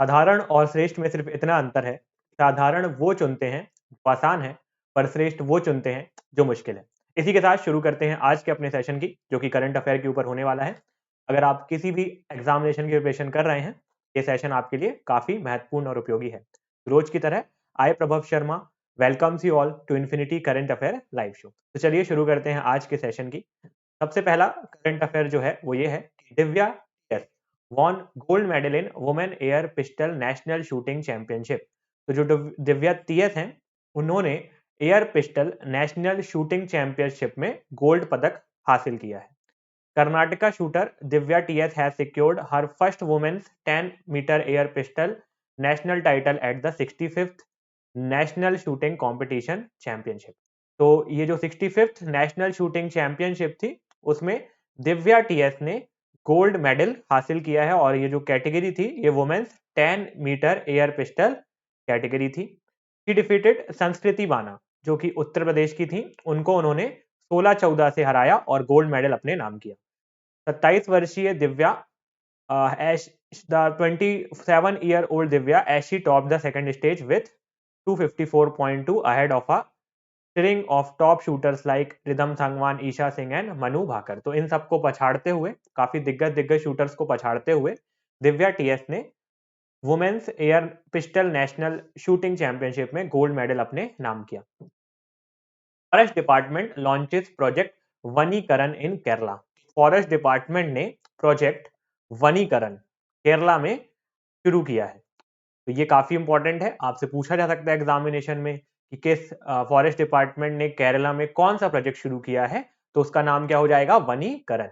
साधारण और श्रेष्ठ में सिर्फ इतना अंतर है, साधारण वो चुनते हैं जो आसान है, पर श्रेष्ठ वो चुनते हैं जो मुश्किल है। इसी के साथ शुरू करते हैं आज के अपने सेशन की, जो कि करंट अफेयर के ऊपर होने वाला है। अगर आप किसी भी एग्जामिनेशन की प्रिपरेशन कर रहे हैं, ये सेशन आपके लिए काफी महत्वपूर्ण और उपयोगी है। रोज की तरह I Prabhav Sharma welcomes you all to infinity current affair live show. तो चलिए शुरू करते हैं आज के सेशन की। सबसे पहला करंट अफेयर जो है वो ये है कि Divya TS won gold medal in women air pistol national shooting championship. तो जो दिव्या टीएस हैं, उन्होंने air pistol national shooting championship में गोल्ड पदक हासिल किया है। Karnataka shooter Divya TS has secured her first women's 10 metre air pistol national title at the 65th national shooting competition championship. तो ये जो 65th नेशनल शूटिंग चैंपियनशिप थी, उसमें दिव्या टीएस ने गोल्ड मेडल हासिल किया है और ये जो कैटेगरी थी ये women's 10 metre air pistol category थी। शी डिफीटेड संस्कृति बाना, जो कि उत्तर प्रदेश की थी, उनको उन्होंने 16-14 से हराया और गोल्ड मेडल अपने नाम किया। 27 वर्षीय Divya as the 27-year-old Divya as she topped the second stage with 254.2 ahead of a string of top shooters like Ridham Sangwan, Isha Singh and Manu Bhakar। तो इन सबको पछाड़ते हुए, काफी दिग्गज शूटर्स को पछाड़ते हुए दिव्या टीएस ने women's air pistol national shooting championship में गोल्ड मेडल अपने नाम किया। Forest department launches project Vanikaran in Kerala. Forest department ने प्रोजेक्ट वनीकरण केरला में शुरू किया है। तो ये काफी इंपॉर्टेंट है, आपसे पूछा जा सकता है एग्जामिनेशन में कि किस फॉरेस्ट डिपार्टमेंट ने केरला में कौन सा प्रोजेक्ट शुरू किया है, तो उसका नाम क्या हो जाएगा, वनीकरण।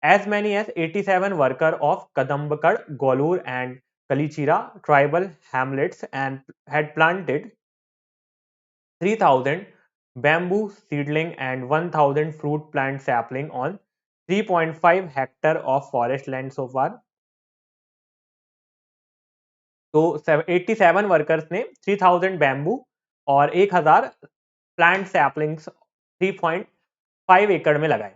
As many as 87 worker of Kadambakad, Golur and Kalichira tribal hamlets and had planted 3000 bamboo seedling and 1000 fruit plant sapling on 3.5 hectare of forest land so far। तो 87 वर्कर्स ने 3000 बैम्बू और 1000 प्लांट सैपलिंग्स 3.5 एकड़ में लगाए।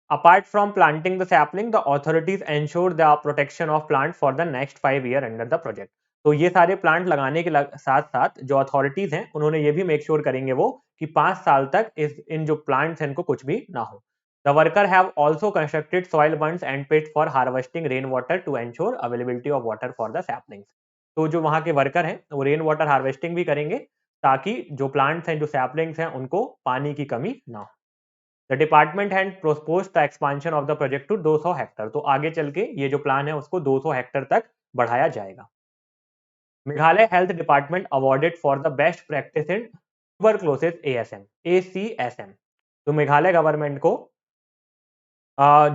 Apart from planting the sapling, the authorities ensure the protection of plant for the next 5 year under the project. तो ये सारे plant लगाने के साथ साथ जो अथॉरिटीज हैं, उन्होंने ये भी मेक श्योर करेंगे वो कि 5 साल तक इन जो प्लांट्स हैं इनको कुछ भी ना हो। The worker have also constructed soil bunds and pit for harvesting rain water to ensure availability of water for the saplings. तो जो वहां के वर्कर हैं वो रेन वाटर हार्वेस्टिंग भी करेंगे ताकि जो प्लांट्स हैं, जो सैपलिंग्स हैं, उनको पानी की कमी ना हो। The department had proposed the expansion of the project to 200 hectare. तो आगे चल के ये जो प्लान है उसको 200 हेक्टर तक बढ़ाया जाएगा। Meghalaya health department awarded for the best practice in tuberculosis ASM ACSM। तो मेघालय गवर्नमेंट को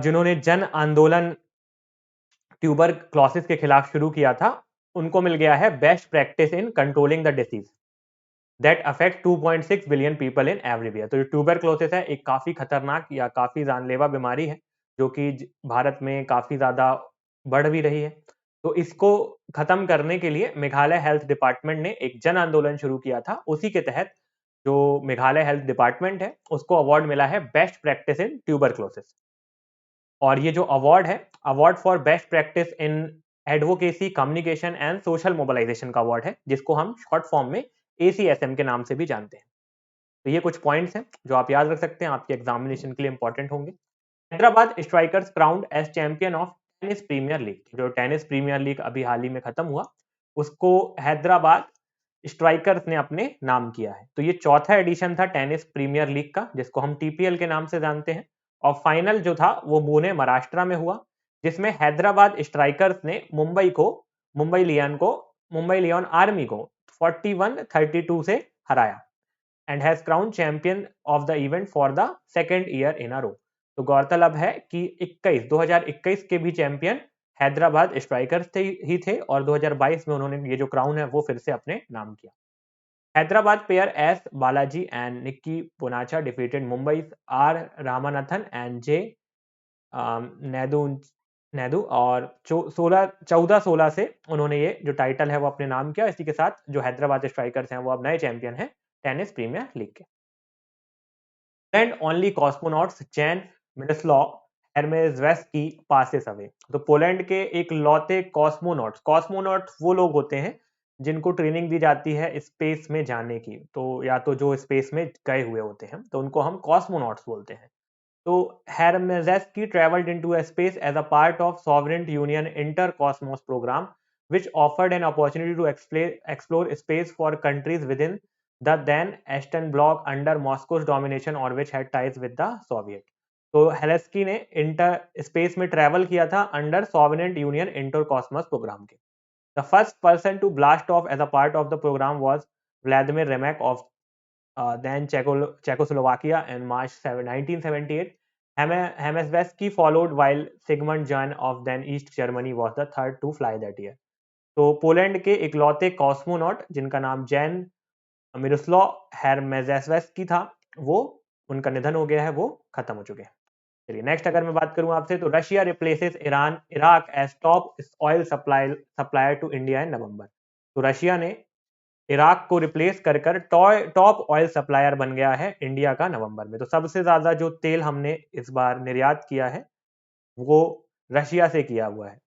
जिन्होंने जन आंदोलन ट्यूबरक्लोसिस के खिलाफ शुरू किया था, उनको मिल गया है best practice in controlling the disease that affect 2.6 billion people in every year. तो जो ट्यूबरक्लोसिस है एक काफी खतरनाक या काफी जानलेवा बीमारी है, जो कि भारत में काफी ज्यादा बढ़ भी रही है। तो इसको खत्म करने के लिए मेघालय हेल्थ डिपार्टमेंट ने एक जन आंदोलन शुरू किया था। उसी के तहत जो मेघालय हेल्थ डिपार्टमेंट है उसको अवार्ड मिला है बेस्ट प्रैक्टिस इन ट्यूबरक्लोसिस। और ये जो अवार्ड है, award for best practice in advocacy communication and social mobilisation का अवार्ड है, जिसको हम शॉर्ट फॉर्म में ACSM के नाम से भी जानते हैं। तो ये कुछ पॉइंट्स हैं जो आप याद रख सकते हैं, आपके एग्जामिनेशन के लिए इंपॉर्टेंट होंगे। Hyderabad strikers crowned as champion of tennis premier league. जो टेनिस प्रीमियर लीग अभी हाल ही में खत्म हुआ, उसको हैदराबाद स्ट्राइकर्स ने अपने नाम किया है। तो ये चौथा एडिशन था टेनिस प्रीमियर लीग का, जिसको हम TPL के नाम से जानते हैं। और फाइनल जो था वो पुणे महाराष्ट्र में हुआ, जिसमें हैदराबाद स्ट्राइकर्स ने मुंबई लियन आर्मी को 41-32 से हराया and has crown champion of the event for the second year in a row. तो गौरतलब है कि 2021 के भी चैंपियन हैदराबाद स्ट्राइकर्स ही थे और 2022 में उन्होंने ये जो क्राउन है वो फिर से अपने नाम किया। Hyderabad pair S Balaji and Nikki Poonacha defeated Mumbai R Ramanathan and J Naidu और 14-16 से उन्होंने ये जो टाइटल है वो अपने नाम किया। इसी के साथ जो हैदराबाद स्ट्राइकर्स हैं वो अब नए चैंपियन हैं टेनिस प्रीमियर लीग के। And only cosmonauts Jan Miroslav Hermaszewski passes away. तो पोलैंड के एक लौते कॉस्मोनॉट्स, कॉस्मोनॉट्स वो लोग होते हैं जिनको ट्रेनिंग दी जाती है स्पेस में जाने की, तो या तो जो स्पेस में गए हुए होते हैं तो उनको हम कॉस्मोनॉट्स बोलते हैं। तो हेर्मेसवेस्की traveled into a space as a part of Sovereign Union Inter-Cosmos program, which offered an opportunity to explore space for countries within the then Eastern Bloc under Moscow's domination or which had ties with the Soviet। तो हेलेस्की ने inter space में travel किया था under sovereign union Intercosmos program के। The first person to blast off as a part of the program was Vladimir Remek of then Czechoslovakia in March 1978. Hemeswesky followed while Sigmund Jähn of then East Germany was the third to fly that year। तो Poland के इकलौते cosmonaut जिनका नाम Jain Miroslav हेर्मेसवेस्की था, वो उनका निधन हो गया है, वो खत्म हो चुके हैं। चलिए नेक्स्ट अगर मैं बात करूं आपसे, तो Russia replaces Iran Iraq as top oil supplier to India in November. तो रशिया ने इराक को रिप्लेस कर कर टॉप ऑयल सप्लायर बन गया है इंडिया का नवंबर में। तो सबसे ज्यादा जो तेल हमने इस बार निर्यात किया है वो रशिया से किया हुआ है।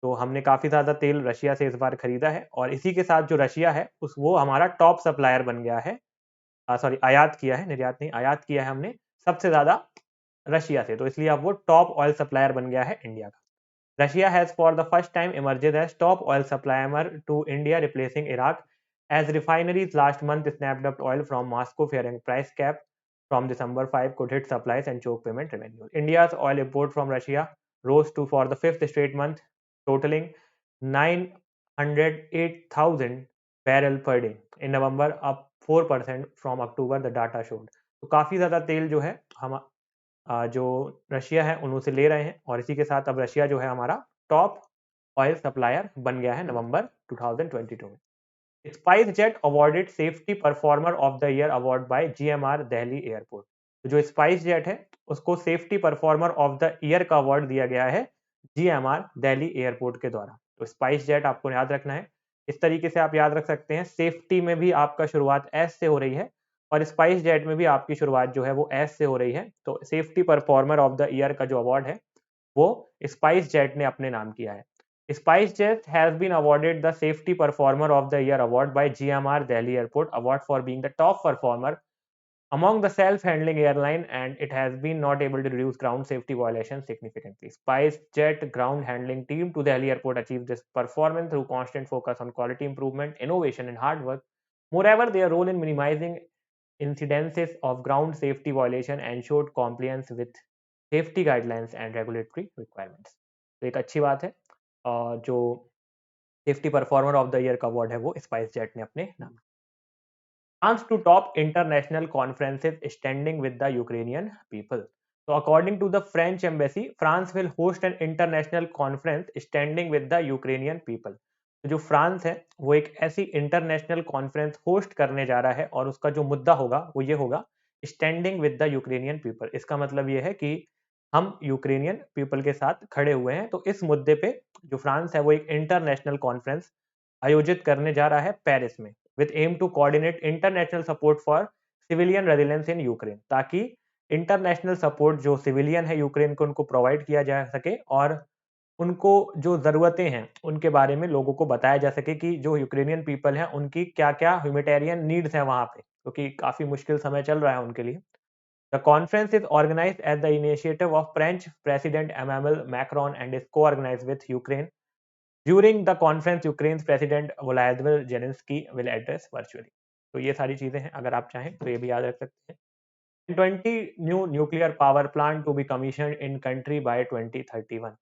तो हमने काफी ज्यादा तेल रशिया से इस बार खरीदा है और इसी के साथ जो रशिया है उस वो हमारा टॉप सप्लायर बन गया है। सॉरी, आयात किया है, निर्यात नहीं, आयात किया है हमने सबसे ज्यादा रशिया से, तो इसलिए अब वो टॉप ऑयल सप्लायर बन गया है इंडिया का। Russia has for the first time emerged as top oil supplier to India, replacing Iraq, as refineries last month snapped up oil from Moscow, fearing price cap from December 5 could hit supplies and choke payment revenue। India's oil import from Russia rose to for the fifth straight month, totaling 908,000 barrel per day in November, up 4% from October, the data showed। तो काफी ज्यादा तेल जो है हम जो Russia है उनसे ले रहे हैं और इसी के साथ अब रशिया जो है हमारा टॉप ऑयल सप्लायर बन गया है नवंबर 2022 में। Spice jet awarded safety performer of the year award bye GMR Delhi airport. तो जो स्पाइस जेट है उसको safety performer of the year का अवार्ड दिया गया है जीएमआर दिल्ली एयरपोर्ट के द्वारा। तो स्पाइस जेट आपको याद रखना है, इस तरीके से आप याद रख सकते हैं। सेफ्टी में भी आपका शुरुआत एस से हो रही है और स्पाइस जेट में भी आपकी शुरुआत जो है वो एस से हो रही है। तो safety performer of the year का जो अवार्ड है वो स्पाइस जेट ने अपने नाम किया है। SpiceJet has been awarded the Safety Performer of the Year award by GMR Delhi Airport Award for being the top performer among the self-handling airline, and it has been not able to reduce ground safety violations significantly। SpiceJet ground handling team to Delhi Airport achieved this performance through constant focus on quality improvement, innovation, and hard work। Moreover, their role in minimizing incidences of ground safety violation ensured compliance with safety guidelines and regulatory requirements। तो एक अच्छी बात है जो safety performer of the year का award है वो spice jet ने अपने नाम। France to top international conferences standing with the Ukrainian people। So according to the French embassy, France will host an international conference standing with the Ukrainian people। तो जो France है वो एक ऐसी इंटरनेशनल कॉन्फ्रेंस होस्ट करने जा रहा है और उसका जो मुद्दा होगा वो ये होगा standing with the Ukrainian people. इसका मतलब ये है कि हम यूक्रेनियन पीपल के साथ खड़े हुए हैं। तो इस मुद्दे पे जो फ्रांस है वो एक इंटरनेशनल कॉन्फ्रेंस आयोजित करने जा रहा है पेरिस में, with aim to coordinate international support for civilian resilience in Ukraine, ताकि इंटरनेशनल सपोर्ट जो सिविलियन है यूक्रेन को उनको प्रोवाइड किया जा सके और उनको जो ज़रूरतें हैं उनके बारे में लोगों को बताया जा सके कि जो यूक्रेनियन पीपल हैं उनकी क्या-क्या ह्यूमैनिटेरियन नीड्स हैं वहाँ पे, क्योंकि काफ़ी मुश्किल समय चल रहा है उनके लिए। The conference is organized at the initiative of French President Emmanuel Macron and is co-organized with Ukraine। During the conference, Ukraine's President Volodymyr Zelensky will address virtually। तो ये सारी चीजें हैं, अगर आप चाहें तो ये भी याद रख सकते हैं। 20 new nuclear power plant to be commissioned in country by 2031।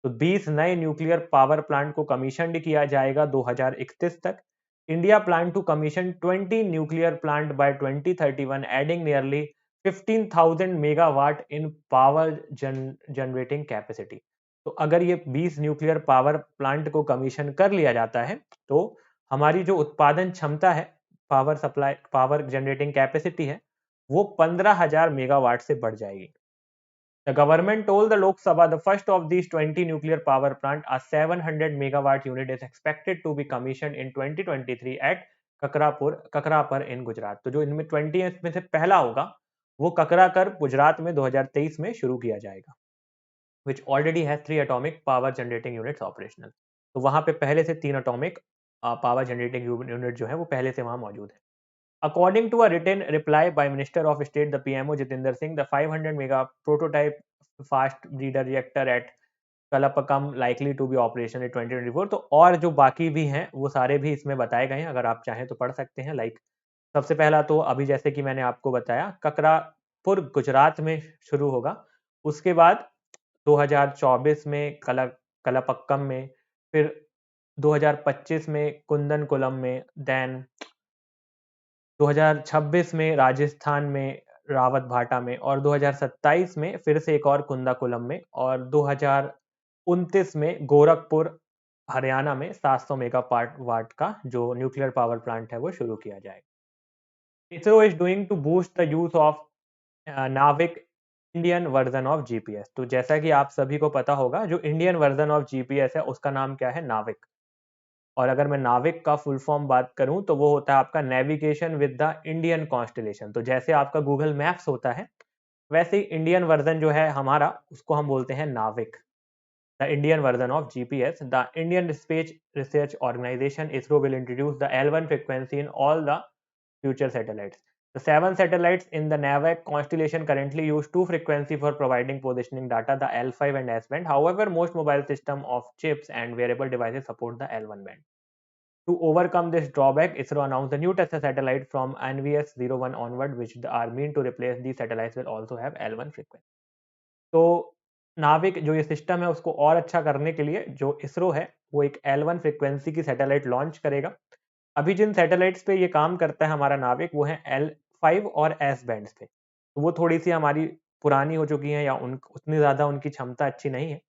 तो 20 नए न्यूक्लियर पावर प्लांट को कमीशन किया जाएगा 2031 तक। India plan to commission 20 nuclear plant by 2031, adding nearly 15,000 megawatt in power generating capacity. तो अगर ये 20 न्यूक्लियर पावर प्लांट को कमीशन कर लिया जाता है तो हमारी जो उत्पादन क्षमता है, पावर जनरेटिंग कैपेसिटी है, वो 15,000 मेगावाट से बढ़ जाएगी। The government told the Lok Sabha the first of these 20 nuclear power plant, a 700 megawatt unit, is expected to be commissioned in 2023 at Kakrapar इन गुजरात। तो जो इनमें 20 है इसमें से पहला होगा वो ककराकर गुजरात में 2023 में शुरू किया जाएगा। which already has 3 atomic power generating units operational. तो वहाँ पे पहले से 3 atomic power generating unit जो है वो पहले से वहाँ मौजूद है. According to a written reply by Minister of State, the PMO Jitendra Singh, the 500 mega prototype fast breeder reactor at Kalapakam likely to be operational in 2024. तो और जो बाकी भी हैं वो सारे भी इसमें बताए गए हैं, अगर आप चाहें तो पढ़ सकते हैं. लाइक सबसे पहला तो अभी जैसे कि मैंने आपको बताया ककरापुर गुजरात में शुरू होगा, उसके बाद 2024 में कलापक्कम में, फिर 2025 में कुंदनकुलम में, देन 2026 में राजस्थान में रावत भाटा में, और 2027 में फिर से एक और कुंदाकुलम में, और 2029 में गोरखपुर हरियाणा में 700 मेगावाट का जो न्यूक्लियर पावर प्लांट है वो शुरू किया जाएगा. ISRO is doing to boost the use of NavIC Indian version of GPS. तो जैसा कि आप सभी को पता होगा, जो इंडियन वर्जन ऑफ जीपीएस है उसका नाम क्या है? नाविक. और अगर मैं नाविक का फुल फॉर्म बात करूं तो वो होता है आपका navigation with the Indian constellation. तो जैसे आपका गूगल मैप्स होता है, वैसे ही इंडियन वर्जन जो है हमारा, उसको हम बोलते हैं NavIC, the Indian version of GPS. The Indian space research organisation ISRO will introduce the L1 frequency in all the future satellites. The 7 satellites in the NAVEC constellation currently use 2 frequency for providing positioning data, the L5 and S band. However, most mobile system of chips and wearable devices support the L1 band. To overcome this drawback, ISRO announced the new Tesla satellite from NVS-01 onward, which are meant to replace these satellites will also have L1 frequency. तो नाविक जो ये system है उसको और अच्छा करने के लिए जो इसरो है वो एक L1 फ्रीक्वेंसी की सैटेलाइट लॉन्च करेगा. अभी जिन सैटेलाइट्स पे ये काम करता है हमारा नाविक, वो है L5 और S बैंड्स पे. तो वो थोड़ी सी हमारी पुरानी हो चुकी हैं, या उतनी ज़्यादा उनकी क्षमता अच्छी नहीं है.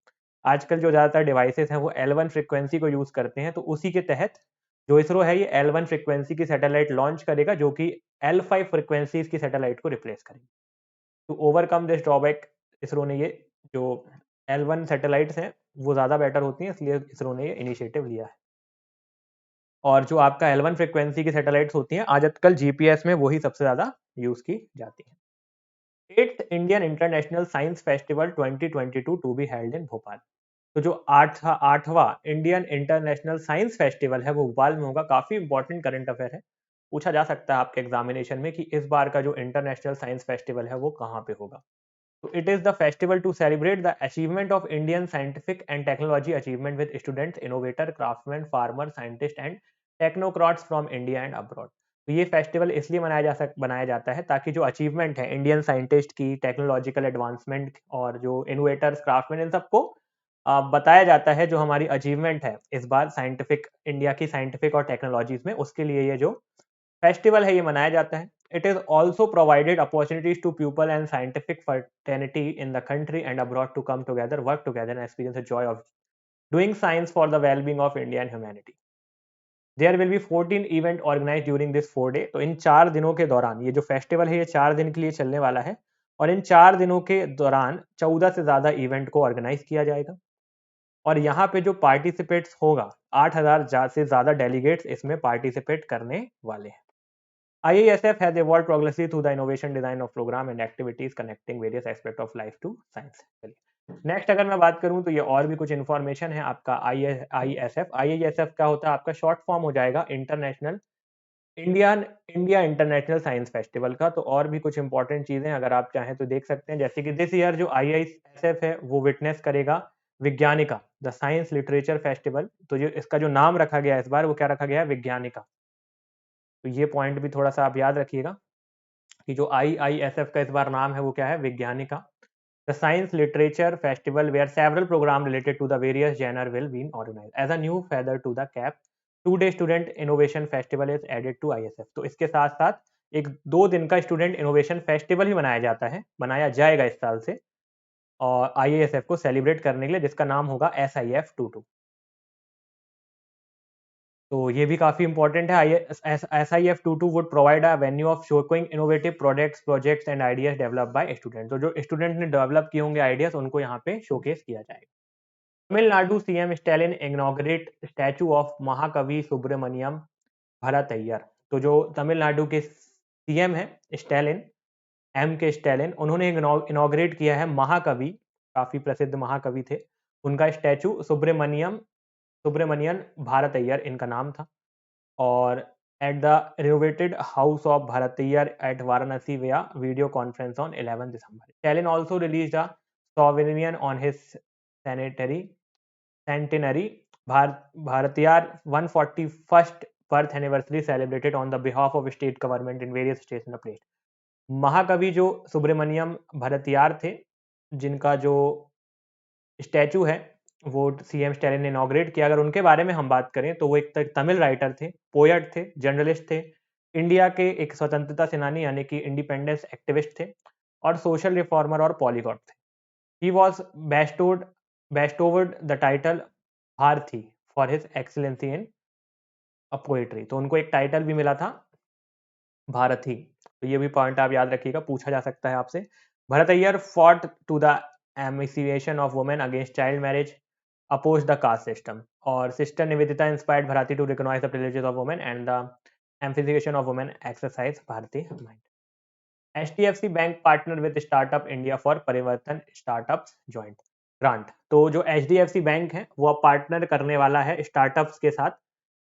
आजकल जो ज़्यादातर डिवाइसेस हैं वो L1 फ्रीक्वेंसी को यूज़ करते हैं. तो उसी के तहत जो इसरो है ये L1 फ्रीक्वेंसी की सैटेलाइट लॉन्च करेगा, जो कि L5 फ्रीक्वेंसीज की सैटेलाइट को रिप्लेस करेगी. To overcome this drawback, ISRO ने ये जो L1 सैटेलाइट्स हैं वो ज़्यादा बेटर होती हैं, इसलिए इसरो ने ये इनिशिएटिव लिया है. और जो आपका L1 फ्रीक्वेंसी की सैटेलाइट्स होती हैं आजकल जीपीएस में वही सबसे ज़्यादा यूज़ की जाती हैं. 8th Indian international science festival 2022 to be held in Bhopal. तो जो आठवां इंडियन इंटरनेशनल साइंस फेस्टिवल है वो भोपाल में होगा. काफी इंपॉर्टेंट करंट अफेयर है, पूछा जा सकता है आपके एग्जामिनेशन में कि इस बार का जो इंटरनेशनल साइंस फेस्टिवल है वो कहाँ पे होगा. तो it is the festival to celebrate the achievement of Indian scientific and technology achievement with students, innovator, craftsman, farmer, scientist and technocrats from India and abroad. तो ये फेस्टिवल इसलिए बनाया जाता है ताकि जो अचीवमेंट है इंडियन साइंटिस्ट की, टेक्नोलॉजिकल एडवांसमेंट और जो इनोवेटर्स, क्राफ्टमैन, इन सबको बताया जाता है जो हमारी अचीवमेंट है इस बार साइंटिफिक, इंडिया की साइंटिफिक और टेक्नोलॉजीज में, उसके लिए ये जो फेस्टिवल है ये मनाया जाता है. It is also provided opportunities to people and scientific fraternity in the country and abroad to come together, work together and experience the joy of doing science for the wellbeing of India and humanity. There will be 14 event organise during this 4 day. तो इन 4 दिनों के दौरान, ये जो festival है ये 4 दिन के लिए चलने वाला है, और इन 4 दिनों के दौरान 14 से ज्यादा इवेंट को ऑर्गेनाइज किया जाएगा. और यहाँ पे जो पार्टिसिपेट्स होगा 8,000 से ज्यादा डेलीगेट्स इसमें पार्टिसिपेट करने वाले हैं. IISF has evolved progressively through the innovation design of program and activities connecting various aspects of life to science. Next अगर मैं बात करूं तो ये और भी कुछ इन्फॉर्मेशन है आपका IISF. IISF क्या होता है? आपका शॉर्ट फॉर्म हो जाएगा international India international science festival का. तो और भी कुछ इंपॉर्टेंट चीजें अगर आप चाहें तो देख सकते हैं, जैसे कि दिस ईयर जो IISF है वो विटनेस करेगा विज्ञानिका, द साइंस लिटरेचर फेस्टिवल. तो जो इसका जो नाम रखा गया है इस बार, वो क्या रखा गया है? विज्ञानिका. तो ये पॉइंट भी थोड़ा सा आप याद रखिएगा कि जो IISF का इस बार नाम है वो क्या है? Vigyanika. The science literature festival where several program related to the various genre will be organise as a new feather to the cap. 2 day student innovation festival is added to IISF. तो इसके साथ साथ एक 2 दिन का स्टूडेंट इनोवेशन फेस्टिवल ही बनाया जाएगा इस साल से, और IISF को सेलिब्रेट करने के लिए, जिसका नाम होगा SIF22. तो ये भी काफी इंपॉर्टेंट है. SIF22 would provide a venue of showcasing innovative products, projects and ideas developed by student. तो जो स्टूडेंट ने डेवलप किए होंगे आइडियाज, उनको यहाँ पे शोकेस किया जाएगा. Tamil Nadu CM Stalin inaugurate statue of महाकवि सुब्रमण्यम भरतैयर. तो जो तमिलनाडु के CM है स्टैलिन, M के स्टैलिन, उन्होंने इनॉग्रेट किया है महाकवि काफी प्रसिद्ध महाकवि थे, उनका स्टैचू सुब्रमण्यन भारतैयर इनका नाम था। और at the renovated house of Bharathiyar at Varanasi via video conference on 11 December. Stalin also released a souvenir on his centenary. Bharatiyar 141st birth anniversary celebrated on the behalf of state government in various states in the place. महाकवि जो सुब्रमण्यम भरतियार थे, जिनका जो statue है वो CM Stalin ने inaugurate किया। अगर उनके बारे में हम बात करें तो वो एक तमिल राइटर थे, पोएट थे, जर्नलिस्ट थे, इंडिया के एक स्वतंत्रता सेनानी यानी कि इंडिपेंडेंस एक्टिविस्ट थे और सोशल रिफॉर्मर और पॉलीगॉट थे। He was bestowed the title Bharati for his excellency in poetry. तो उनको एक टाइटल भी मिला था भारती। तो ये भी पॉइंट आप याद रखिएगा, पूछा जा सकता है आपसे। भरतैयर fought to the emancipation of women against child marriage, opposed the caste system. और sister Nivedita inspired Bharati to recognize the privileges of women and the emancipation of women exercise Bharati mind. HDFC Bank partner with Startup India for परिवर्तन startups joint grant. तो जो HDFC bank है वो अब partner करने वाला है स्टार्टअप्स के साथ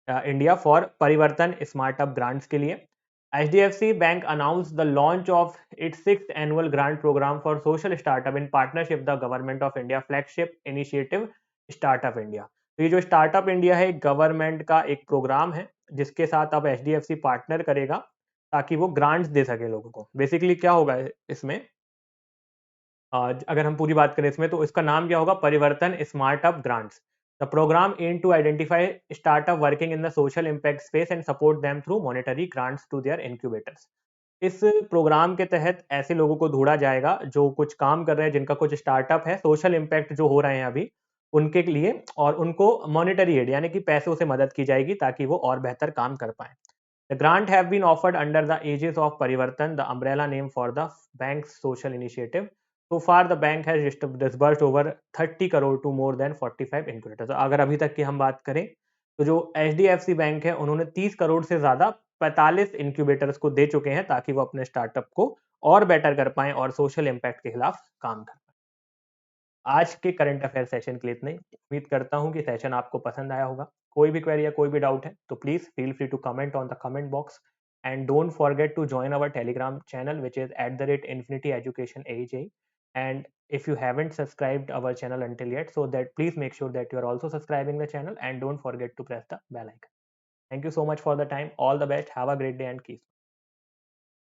इंडिया फॉर परिवर्तन स्मार्टअप ग्रांट्स के लिए। HDFC Bank announced the launch of its 6th annual grant program for social startup in partnership with the Government of India flagship initiative Startup India. तो ये जो स्टार्टअप इंडिया है government का एक programme है जिसके साथ अब HDFC पार्टनर करेगा ताकि वो ग्रांट्स दे सके लोगों को। बेसिकली क्या होगा इसमें, अगर हम पूरी बात करें इसमें तो इसका नाम क्या होगा, Parivartan SmartUp grants. The program aim to identify startup working in the social impact space and support them through monetary grants to their incubators. इस प्रोग्राम के तहत ऐसे लोगों को ढूंढा जाएगा जो कुछ काम कर रहे हैं, जिनका कुछ स्टार्टअप है, सोशल इम्पैक्ट जो हो रहे हैं अभी उनके लिए, और उनको मॉनेटरी एड यानी कि पैसों से मदद की जाएगी ताकि वो और बेहतर काम कर पाए। The grant have been offered under the aegis of Parivartan, the umbrella name for the bank's social initiative. So far, the bank has disbursed over 30 crore to more than 45 incubators. तो अगर अभी तक की हम बात करें तो जो HDFC बैंक है उन्होंने 30 करोड़ से ज्यादा 45 इंक्यूबेटर्स को दे चुके हैं ताकि वो अपने स्टार्टअप को और बेटर कर पाएं और सोशल इम्पैक्ट के खिलाफ काम कर पाएं। आज के करंट अफेयर सेशन के लिए इतना ही। उम्मीद करता हूं कि सेशन आपको पसंद आया होगा। कोई भी क्वेरी या कोई भी डाउट है तो please feel free to comment on the comment box and don't forget to join our telegram channel which is @infinity education AJ. And if you haven't subscribed our channel until yet, so that please make sure that you are also subscribing the channel and don't forget to press the bell icon. Thank you so much for the time. All the best. Have a great day and keep